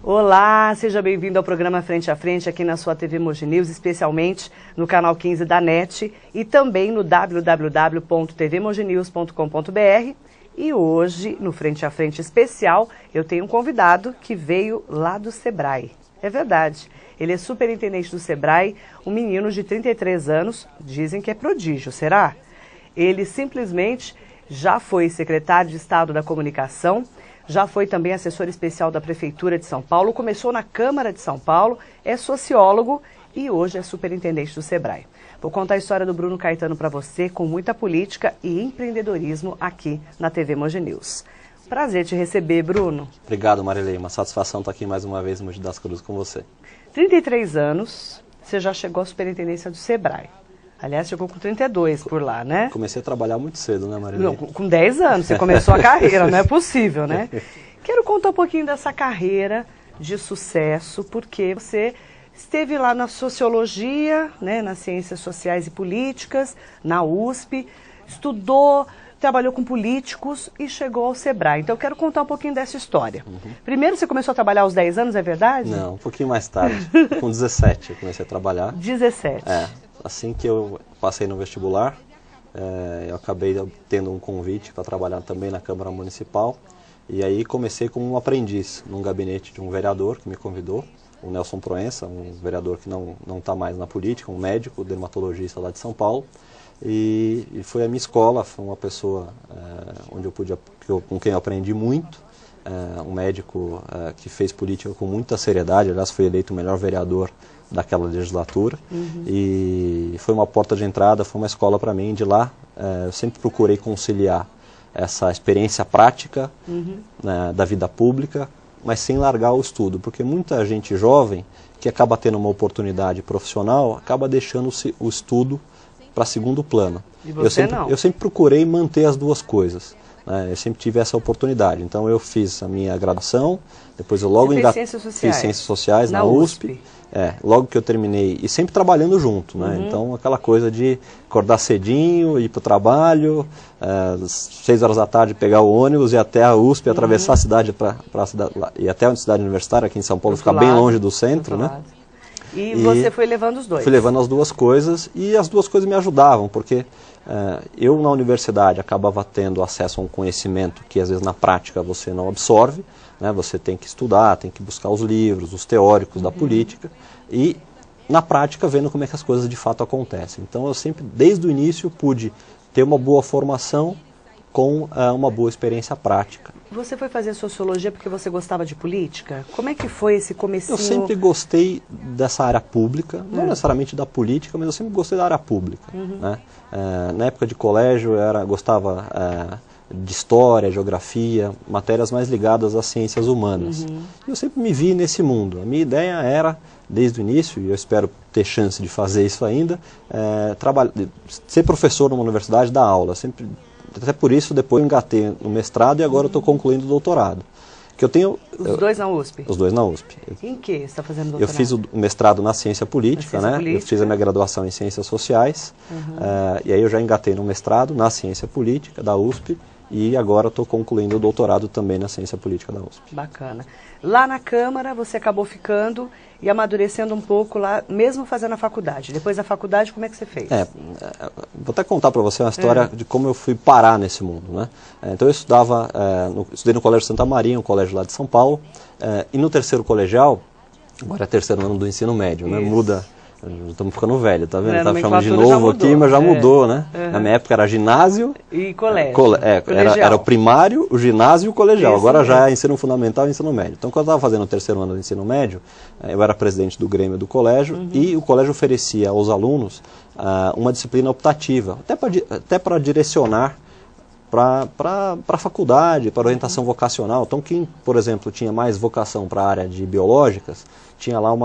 Olá, seja bem-vindo ao programa Frente a Frente aqui na sua TV Mogi News, especialmente no canal 15 da NET e também no www.tvmoginews.com.br. E hoje, no Frente a Frente especial, eu tenho um convidado que veio lá do Sebrae. É verdade, ele é superintendente do Sebrae, um menino de 33 anos, dizem que é prodígio, será? Ele simplesmente já foi secretário de Estado da Comunicação, já foi também assessor especial da Prefeitura de São Paulo, começou na Câmara de São Paulo, é sociólogo e hoje é superintendente do Sebrae. Vou contar a história do Bruno Caetano para você com muita política e empreendedorismo aqui na TV Mogi News. Prazer te receber, Bruno. Obrigado, Marilei. Uma satisfação estar aqui mais uma vez em Mogi das Cruzes com você. 33 anos, você já chegou à superintendência do Sebrae. Aliás, chegou com 32 por lá, né? Comecei a trabalhar muito cedo, né, Marilei? Não, com 10 anos você começou a carreira, não é possível, né? Quero contar um pouquinho dessa carreira de sucesso, porque você esteve lá na Sociologia, né, nas Ciências Sociais e Políticas, na USP, estudou, trabalhou com políticos e chegou ao Sebrae. Então eu quero contar um pouquinho dessa história. Primeiro você começou a trabalhar aos 10 anos, é verdade? Não, um pouquinho mais tarde. Com 17 eu comecei a trabalhar. 17. Assim que eu passei no vestibular, eu acabei tendo um convite para trabalhar também na Câmara Municipal. E aí comecei como um aprendiz num gabinete de um vereador que me convidou, o Nelson Proença, um vereador que não está mais na política, um médico, dermatologista lá de São Paulo. E foi a minha escola, foi uma pessoa onde com quem eu aprendi muito. Um médico que fez política com muita seriedade, aliás foi eleito o melhor vereador daquela legislatura. E foi uma porta de entrada, foi uma escola para mim. De lá eu sempre procurei conciliar essa experiência prática da vida pública, mas sem largar o estudo, porque muita gente jovem que acaba tendo uma oportunidade profissional acaba deixando o estudo para segundo plano. E você eu sempre procurei manter as duas coisas. Eu sempre tive essa oportunidade. Então eu fiz a minha graduação, depois eu logo fiz Ciências Sociais na USP. Logo que eu terminei, e sempre trabalhando junto, né? Então aquela coisa de acordar cedinho, ir para o trabalho, às 6 horas da tarde pegar o ônibus e ir até a USP, atravessar a cidade e até a cidade universitária, aqui em São Paulo, ficar bem longe do centro, né? E você foi levando os dois? Fui levando as duas coisas, e as duas coisas me ajudavam, porque eu na universidade acabava tendo acesso a um conhecimento que às vezes na prática você não absorve, né? Você tem que estudar, tem que buscar os livros, os teóricos da política, e na prática vendo como é que as coisas de fato acontecem. Então eu sempre, desde o início, pude ter uma boa formação com uma boa experiência prática. Você foi fazer sociologia porque você gostava de política? Como é que foi esse comecinho? Eu sempre gostei dessa área pública, não necessariamente da política, mas eu sempre gostei da área pública. Né? Na época de colégio eu gostava de história, geografia, matérias mais ligadas às ciências humanas. E eu sempre me vi nesse mundo. A minha ideia era, desde o início, e eu espero ter chance de fazer isso ainda, ser professor numa universidade, dar aula. Até por isso, depois eu engatei no mestrado e agora eu estou concluindo o doutorado. Que eu tenho, Os dois na USP? Os dois na USP. Em que você está fazendo doutorado? Eu fiz o mestrado na ciência política, Eu fiz a minha graduação em ciências sociais, e aí eu já engatei no mestrado na ciência política da USP, e agora estou concluindo o doutorado também na ciência política da USP. Bacana. Lá na Câmara você acabou ficando e amadurecendo um pouco lá, mesmo fazendo a faculdade. Depois da faculdade, como é que você fez? Vou até contar para você uma história de como eu fui parar nesse mundo, né? Então eu estudei no Colégio Santa Maria, um colégio lá de São Paulo, e no terceiro colegial, agora é terceiro ano do ensino médio, né? Muda. Estamos ficando velho, tá vendo? Tá chamando de novo aqui, mas já mudou, né? Na minha época era ginásio e colégio. Era o primário, o ginásio e o colegial. Agora já é ensino fundamental e ensino médio. Então, quando eu estava fazendo o terceiro ano do ensino médio, eu era presidente do Grêmio do colégio e o colégio oferecia aos alunos uma disciplina optativa, até para direcionar para a faculdade, para orientação vocacional. Então, quem, por exemplo, tinha mais vocação para a área de biológicas, tinha lá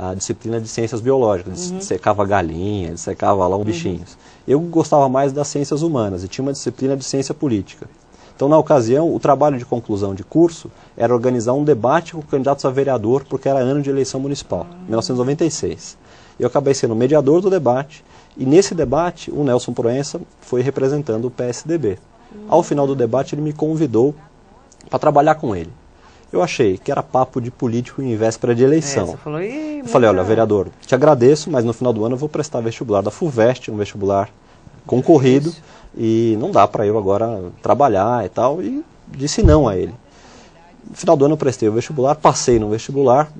a disciplina de ciências biológicas, dissecava galinha, dissecava lá bichinhos. Eu gostava mais das ciências humanas e tinha uma disciplina de ciência política. Então, na ocasião, o trabalho de conclusão de curso era organizar um debate com candidatos a vereador, porque era ano de eleição municipal, 1996. Eu acabei sendo mediador do debate, e nesse debate o Nelson Proença foi representando o PSDB. Ao final do debate ele me convidou para trabalhar com ele. Eu achei que era papo de político em véspera de eleição. Você falou, eu falei, olha, vereador, te agradeço, mas no final do ano eu vou prestar vestibular da FUVEST, um vestibular concorrido, e não dá para eu agora trabalhar e tal, e disse não a ele. No final do ano eu prestei o vestibular, passei no vestibular,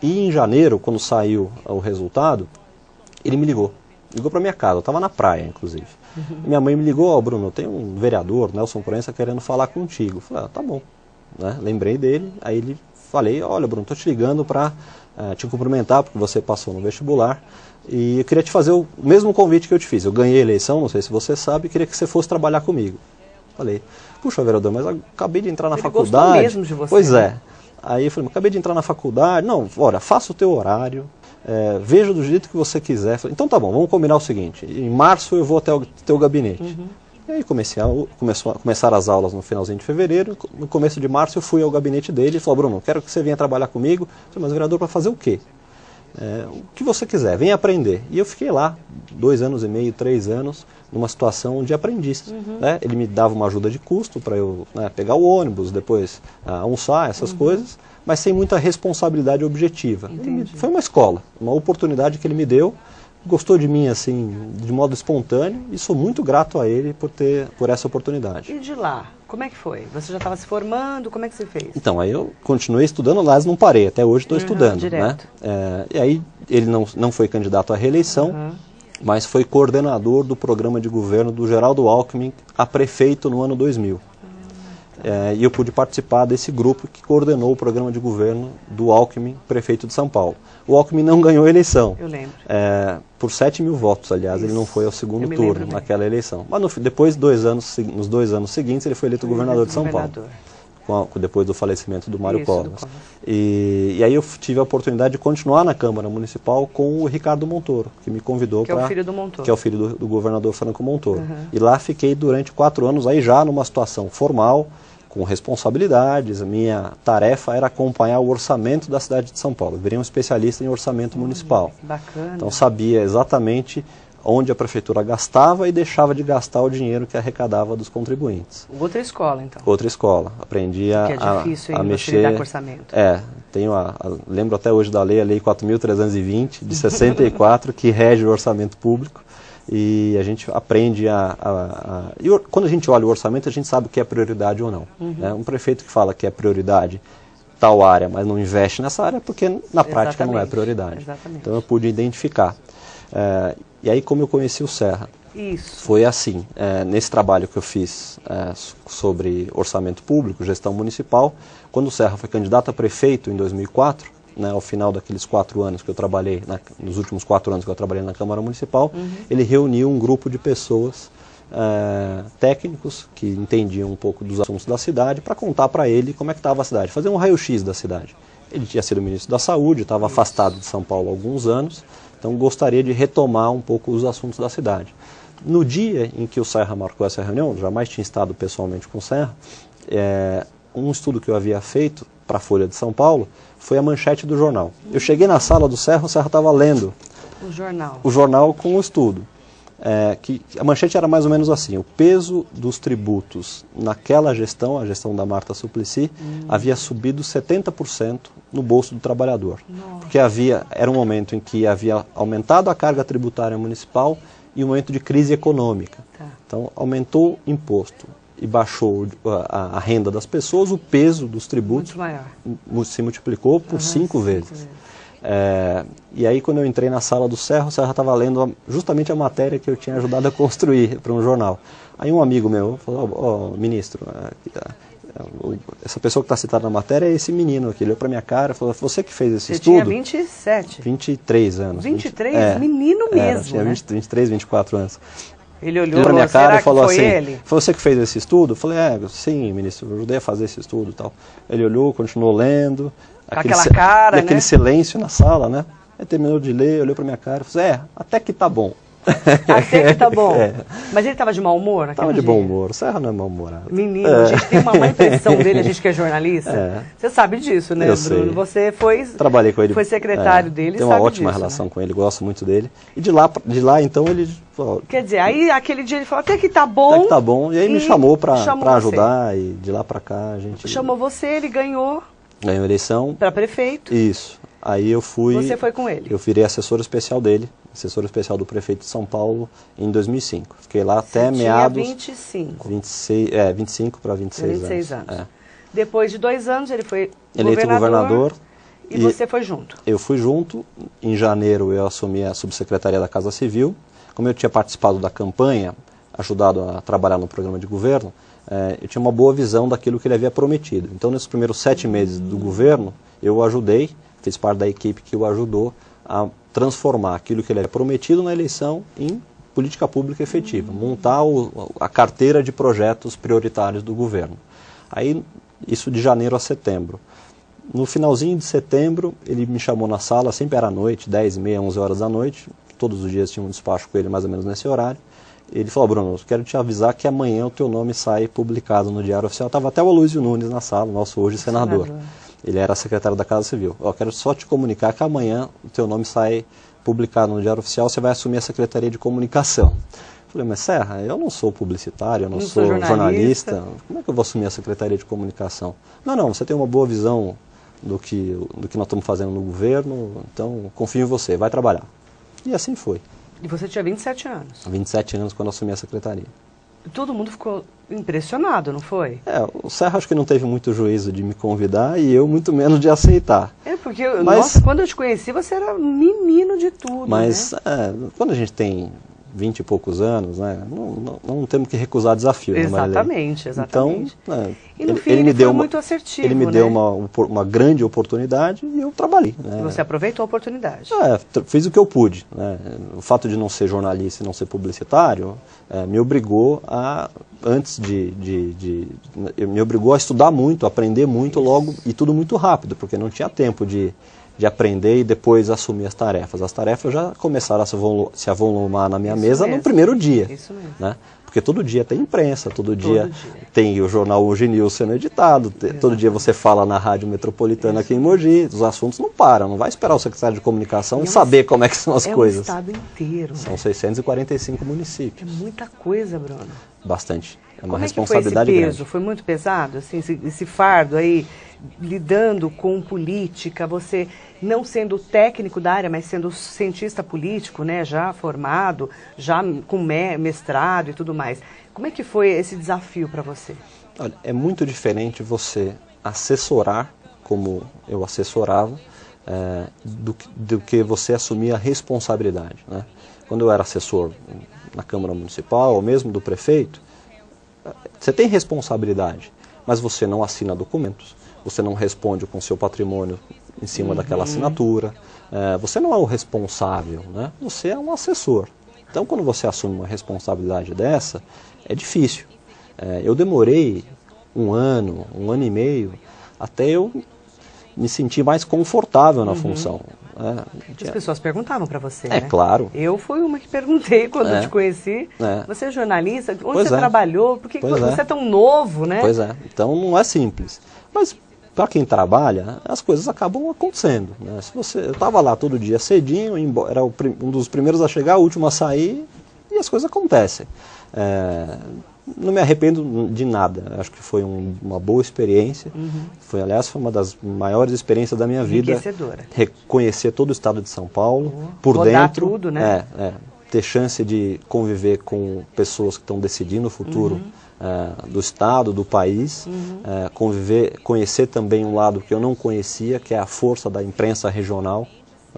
e em janeiro, quando saiu o resultado, ele me ligou para minha casa, eu estava na praia, inclusive. Minha mãe me ligou, Bruno, tem um vereador, Nelson Proença, querendo falar contigo. Eu falei, tá bom. Né? Lembrei dele, aí ele falei, olha Bruno, estou te ligando para te cumprimentar, porque você passou no vestibular, e eu queria te fazer o mesmo convite que eu te fiz. Eu ganhei a eleição, não sei se você sabe, queria que você fosse trabalhar comigo. Falei, puxa vereador, mas eu acabei de entrar na faculdade. Gostou mesmo de você. Pois é. Aí eu falei, acabei de entrar na faculdade, não, olha, faça o teu horário, veja do jeito que você quiser. Falei, então tá bom, vamos combinar o seguinte, em março eu vou até o teu gabinete. E aí começaram as aulas no finalzinho de fevereiro, no começo de março eu fui ao gabinete dele e falou, Bruno, quero que você venha trabalhar comigo. Eu falei, mas vereador, para fazer o quê? O que você quiser, venha aprender. E eu fiquei lá 2 anos e meio, 3 anos, numa situação de aprendiz. Né? Ele me dava uma ajuda de custo para eu pegar o ônibus, depois almoçar, essas coisas, mas sem muita responsabilidade objetiva. Foi uma escola, uma oportunidade que ele me deu, gostou de mim assim, de modo espontâneo, e sou muito grato a ele por essa oportunidade. E de lá, como é que foi? Você já estava se formando, como é que você fez? Então, aí eu continuei estudando, aliás, não parei, até hoje estou estudando. Direto. Né? E aí ele não foi candidato à reeleição, mas foi coordenador do programa de governo do Geraldo Alckmin a prefeito no ano 2000. E eu pude participar desse grupo que coordenou o programa de governo do Alckmin, prefeito de São Paulo. O Alckmin não ganhou a eleição. Eu lembro. Por 7 mil votos, aliás, ele não foi ao segundo turno naquela eleição. Mas depois, nos 2 anos seguintes, ele foi eleito governador de São Paulo. Depois do falecimento do Mário Covas. E aí eu tive a oportunidade de continuar na Câmara Municipal com o Ricardo Montoro, que me convidou para... Que é o filho do Montoro. Que é o filho do governador Franco Montoro. E lá fiquei durante 4 anos, aí já numa situação formal, com responsabilidades. A minha tarefa era acompanhar o orçamento da cidade de São Paulo. Eu virei um especialista em orçamento municipal. Bacana. Então sabia exatamente onde a prefeitura gastava e deixava de gastar o dinheiro que arrecadava dos contribuintes. Outra escola, então. Outra escola. Aprendi a mexer. Lidar com orçamento. Lembro até hoje da lei, a Lei 4.320, de 64, que rege o orçamento público. E a gente aprende quando a gente olha o orçamento, a gente sabe o que é prioridade ou não. Um prefeito que fala que é prioridade tal área, mas não investe nessa área, porque na prática não é prioridade. Exatamente. Então eu pude identificar. E aí, como eu conheci o Serra? Isso. Foi assim, nesse trabalho que eu fiz sobre orçamento público, gestão municipal, quando o Serra foi candidato a prefeito em 2004, ao final daqueles 4 anos que eu trabalhei, nos últimos 4 anos que eu trabalhei na Câmara Municipal, ele reuniu um grupo de pessoas, técnicos, que entendiam um pouco dos assuntos da cidade, para contar para ele como é que estava a cidade, fazer um raio-x da cidade. Ele tinha sido ministro da Saúde, estava afastado de São Paulo há alguns anos, então gostaria de retomar um pouco os assuntos da cidade. No dia em que o Serra marcou essa reunião, jamais tinha estado pessoalmente com o Serra, um estudo que eu havia feito para a Folha de São Paulo foi a manchete do jornal. Eu cheguei na sala do Serra, o Serra estava lendo o jornal com o estudo. Que a manchete era mais ou menos assim: o peso dos tributos naquela gestão, a gestão da Marta Suplicy, havia subido 70% no bolso do trabalhador. Porque era um momento em que havia aumentado a carga tributária municipal e um momento de crise econômica. Então aumentou o imposto e baixou a renda das pessoas, o peso dos tributos se multiplicou por 5 vezes. E aí, quando eu entrei na sala do Serra, o Serra estava lendo justamente a matéria que eu tinha ajudado a construir para um jornal. Aí um amigo meu falou: ministro, essa pessoa que está citada na matéria é esse menino aqui. Ele olhou para minha cara e falou: você que fez esse estudo? Você tinha 27? 23 anos. 23? Menino mesmo, tinha 23, 24 anos. Ele olhou para minha cara e falou assim: ele? Foi você que fez esse estudo? Eu falei: sim, ministro, eu ajudei a fazer esse estudo e tal. Ele olhou, continuou lendo. Aquela cara, aquele silêncio na sala, né? Aí terminou de ler, olhou pra minha cara e falou: até que tá bom. Até que tá bom. Mas ele tava de mau humor? Tava de bom humor. O Serra não é mal-humorado. Menino, a gente tem uma má impressão dele, a gente que é jornalista. Você sabe disso, né, eu Bruno? Sei. Você Trabalhei com ele. Foi secretário dele, tem uma ótima relação com ele, gosto muito dele. E de lá então, ele falou... Quer dizer, aí aquele dia ele falou: até que tá bom. Até que tá bom. E aí me chamou pra ajudar, e de lá pra cá a gente... Chamou você, ele ganhou. Ganhou a eleição. Para prefeito. Isso. Aí eu fui... Você foi com ele? Eu virei assessor especial dele, assessor especial do prefeito de São Paulo em 2005. Fiquei lá até meados... 25 para 26 anos. É. Depois de 2 anos ele foi eleito governador. E você foi junto? Eu fui junto. Em janeiro eu assumi a subsecretaria da Casa Civil. Como eu tinha participado da campanha, ajudado a trabalhar no programa de governo, eu tinha uma boa visão daquilo que ele havia prometido. Então, nesses primeiros 7 meses do governo, eu ajudei, fiz parte da equipe que o ajudou a transformar aquilo que ele havia prometido na eleição em política pública efetiva, montar a carteira de projetos prioritários do governo. Aí, isso de janeiro a setembro. No finalzinho de setembro, ele me chamou na sala, sempre era à noite, 10h30, 11 horas da noite, todos os dias tinha um despacho com ele mais ou menos nesse horário. Ele falou: Bruno, eu quero te avisar que amanhã o teu nome sai publicado no Diário Oficial. Estava até o Aloysio Nunes na sala, nosso hoje senador. Ele era secretário da Casa Civil. Eu quero só te comunicar que amanhã o teu nome sai publicado no Diário Oficial, você vai assumir a Secretaria de Comunicação. Eu falei: mas Serra, eu não sou publicitário, eu não sou jornalista, como é que eu vou assumir a Secretaria de Comunicação? Não, você tem uma boa visão do que nós estamos fazendo no governo, então confio em você, vai trabalhar. E assim foi. E você tinha 27 anos? 27 anos quando assumi a secretaria. Todo mundo ficou impressionado, não foi? O Serra acho que não teve muito juízo de me convidar e eu muito menos de aceitar. Porque, nossa, quando eu te conheci você era menino de tudo, mas, né? Quando a gente tem 20 e poucos anos, né, não temos que recusar desafio. Exatamente. Então, e no fim ele foi muito assertivo. Ele me deu uma grande oportunidade e eu trabalhei. Né? E você aproveitou a oportunidade. Fiz o que eu pude. Né? O fato de não ser jornalista e não ser publicitário me obrigou a, me obrigou a estudar muito, aprender muito logo e tudo muito rápido, porque não tinha tempo de aprender e depois assumir as tarefas. As tarefas já começaram a se avolumar na minha mesa no primeiro dia. Isso mesmo. Né? Porque todo dia tem imprensa, todo dia tem o jornal Hoje News sendo editado, todo dia você fala na Rádio Metropolitana aqui em Mogi, os assuntos não param, não vai esperar o secretário de comunicação e saber como é que são as coisas. É o estado inteiro. São 645 municípios. É muita coisa, Bruno. Bastante. É uma como responsabilidade é que foi esse peso? grande. Foi muito pesado, assim, esse fardo aí, lidando com política, você não sendo técnico da área, mas sendo cientista político, né, já formado, já com mestrado e tudo mais. Como é que foi esse desafio para você? Olha, é muito diferente você assessorar, como eu assessorava, do que você assumir a responsabilidade. Né? Quando eu era assessor na Câmara Municipal, ou mesmo do prefeito, você tem responsabilidade, mas você não assina documentos, você não responde com seu patrimônio em cima daquela assinatura, você não é o responsável, né? Você é um assessor. Então, quando você assume uma responsabilidade dessa, é difícil. Eu demorei um ano e meio, até eu me sentir mais confortável na função. As pessoas perguntavam para você, né? Claro. Eu fui uma que perguntei quando eu te conheci. Você é jornalista? Onde você trabalhou? Por que você é tão novo, né? Pois é. Então não é simples. Mas para quem trabalha, as coisas acabam acontecendo. Né? Eu estava lá todo dia cedinho, era um dos primeiros a chegar, o último a sair, e as coisas acontecem. Não me arrependo de nada. Acho que foi uma boa experiência. Foi uma das maiores experiências da minha vida. Enriquecedora. Reconhecer todo o estado de São Paulo, por rodar dentro. Tudo, né? Ter chance de conviver com pessoas que estão decidindo o futuro do estado, do país. Conhecer também um lado que eu não conhecia, que é a força da imprensa regional.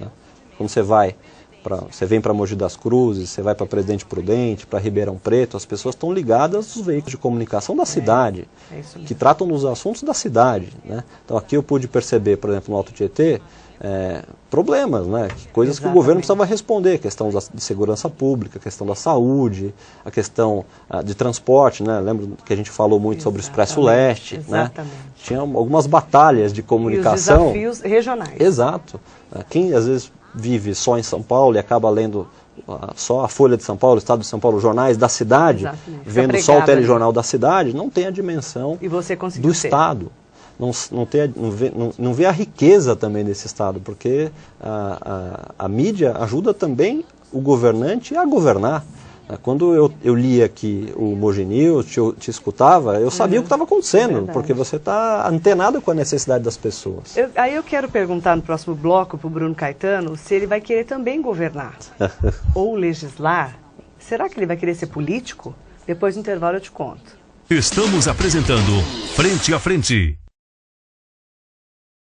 Né? Quando você vem para Mogi das Cruzes, você vai para Presidente Prudente, para Ribeirão Preto, as pessoas estão ligadas aos veículos de comunicação da cidade, que tratam dos assuntos da cidade. Né? Então aqui eu pude perceber, por exemplo, no Alto Tietê, problemas, né? Coisas que o governo precisava responder, a questão de segurança pública, a questão da saúde, a questão de transporte, né? Lembra que a gente falou muito sobre o Expresso Leste, né? Tinha algumas batalhas de comunicação. E os desafios regionais. Exato. Quem às vezes vive só em São Paulo e acaba lendo só a Folha de São Paulo, o Estado de São Paulo, jornais da cidade, vendo só o telejornal da cidade, não tem a dimensão do Estado. Não vê a riqueza também desse Estado, porque a mídia ajuda também o governante a governar. Quando eu lia aqui o Mogi News, te escutava, eu sabia o que estava acontecendo, porque você está antenado com a necessidade das pessoas. Aí eu quero perguntar no próximo bloco para o Bruno Caetano se ele vai querer também governar ou legislar. Será que ele vai querer ser político? Depois do intervalo eu te conto. Estamos apresentando Frente a Frente.